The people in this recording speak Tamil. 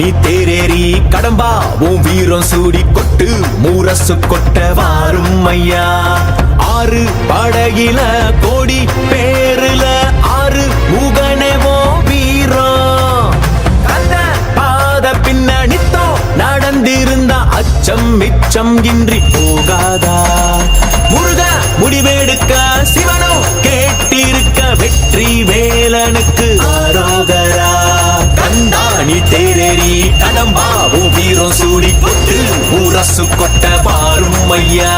நீ தேரேறி கடம்பா உன் வீரம் சூடி கொட்டு மூரசு கொட்ட வாரும் ஐயா. ஆறு படகில கோடி பேருல ஆறு முகனேவோ வீரம். கந்த பாத பின்னணித்தோ நடந்திருந்தா அச்சம் மிச்சம் இன்றி போகாதா. முருக முடிவெடுக்க சிவனோ கேட்டிருக்க வெற்றி வேலனுக்கு ஆரோகரா. கந்தாணி தேரேறி கடம்பாவும் வீரம் சூடி கொட்டு ஊரசு கொட்ட பாரும் ஐயா.